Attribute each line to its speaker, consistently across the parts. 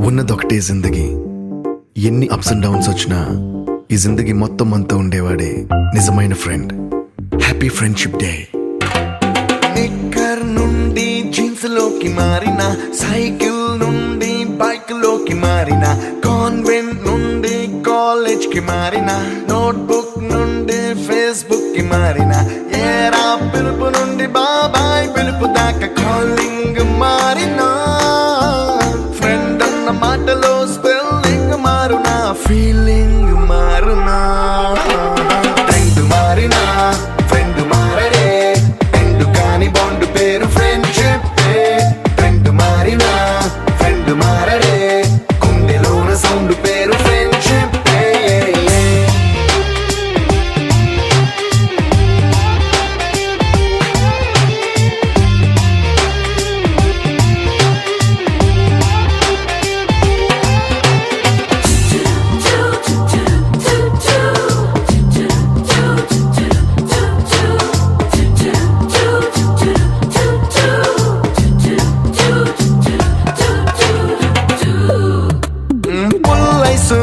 Speaker 1: ఉన్నదొకటే జిందగీ. ఎన్ని ups and downs వచ్చినా ఈ జిందగీ మొత్తం అంతా ఉండేవాడే నిజమైన ఫ్రెండ్. Happy friendship day.
Speaker 2: నిక్కర్ నుండి జీన్స్ లోకి మారిన, సైకిల్ నుండి బైక్ లోకి మారిన, కాన్వెంట్ నుండి కాలేజ్ కి మారిన, నోట్బుక్ నుండి ఫేస్బుక్ కి మారిన, ఏరా పిలుపు నుండి బాబాయ్ పిలుపు దాకా కాలింగ్ మారిన, ఫ్రెండ్ అన్న మాటలో స్పెల్లింగ్ మారునా, ఫీలింగ్ మారునా, ట్రెండ్ మారినా ఫ్రెండ్ మారడే, ఎండు కాని బాండ్ పేరు ఫ్రెండ్షిప్. ట్రెండ్ మారినా ఫ్రెండ్ మారడే, గుండెలోన సౌండ్ పేరు ఫ్రెండ్షిప్.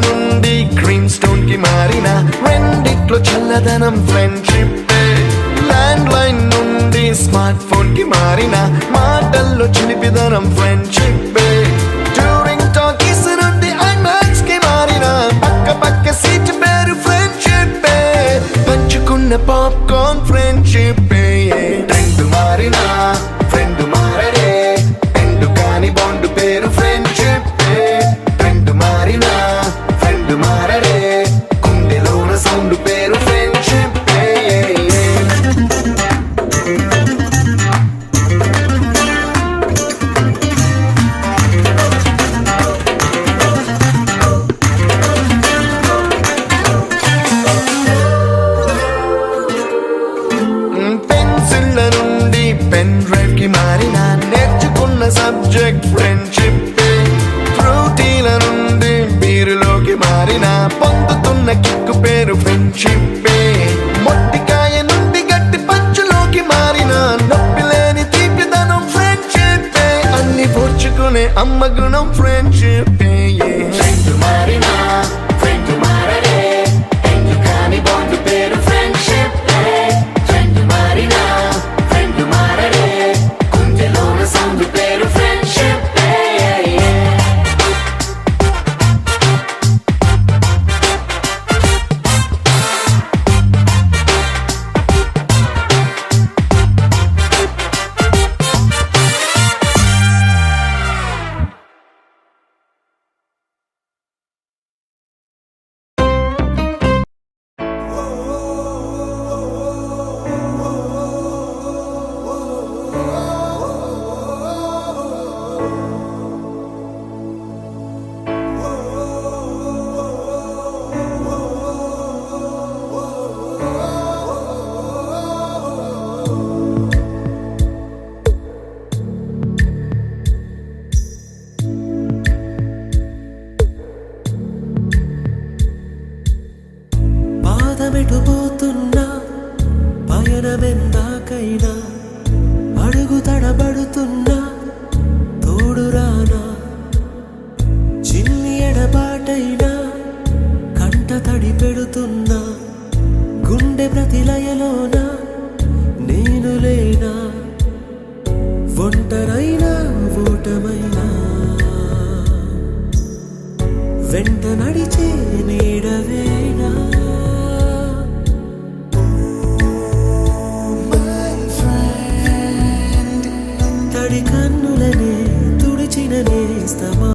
Speaker 2: నుండి గ్రీన్ స్టోన్ కి మారిన, రెండిట్లో చల్లదనం ఫ్రెండ్షిప్. ల్యాండ్ లైన్ నుండి స్మార్ట్ ఫోన్ కి మారిన, మాటల్లో చిలిపిదనం ఫ్రెండ్షిప్. డ్యూరింగ్ టాకీస్ నుండి ఐమాక్స్ కి మారిన, పక్క పక్క సీట్ పేరు ఫ్రెండ్షిప్. పంచుకున్న పాప్కార్న్ ఫ్రెండ్షిప్. ట్రెండ్ మారిన ఫ్రెండ్ మారడే, ఎండు కాని బాండ్ పేరు ఫ్రెండ్షిప్. ట్రెండ్ మారిన ఫ్రెండ్ మారడే, గుండెలోన సౌండ్ పేరు ఫ్రెండ్షిప్. పెన్సిళ్ళ నుండి పెన్ డ్రైవ్ కి మారిన, నేర్చుకున్న సబ్జెక్ట్ ఫ్రెండ్షిప్. ఫ్రూటీల నుండి బీరులోకి మారిన, పొందుతున్న కిక్కు పేరు ఫ్రెండ్షిప్. మొట్టికాయ నుండి గట్టి పంచులోకి మారిన, నొప్పి లేని తీపిదనం ఫ్రెండ్షిప్. అన్ని పోర్చుకునే అమ్మ గుణం ఫ్రెండ్షిప్. ఫ్రెండ్ మారిన ఫ్రెండ్ మారడే, ఎందు కాని బాండ్ పేరు ఫ్రెండ్షిప్. ఫ్రెండ్ మారిన ఫ్రెండ్ మారడే, గుండెలోన సౌండ్ పేరు ఫ్రెండ్షిప్.
Speaker 3: పాదమెటుపోతున్నా పయనమెందాకైనా, అడుగు తడబడుతున్నా తోడురానా, చిన్ని ఎడబాటైనా కంట తడి పెడుతున్నా, గుండె ప్రతిలయలోన నేను లేనా, ఒంటరైనా ఓటమైనా వెంట నడిచే నీడవేనా. తడి కన్నులనే తుడిచిన నేస్తమా.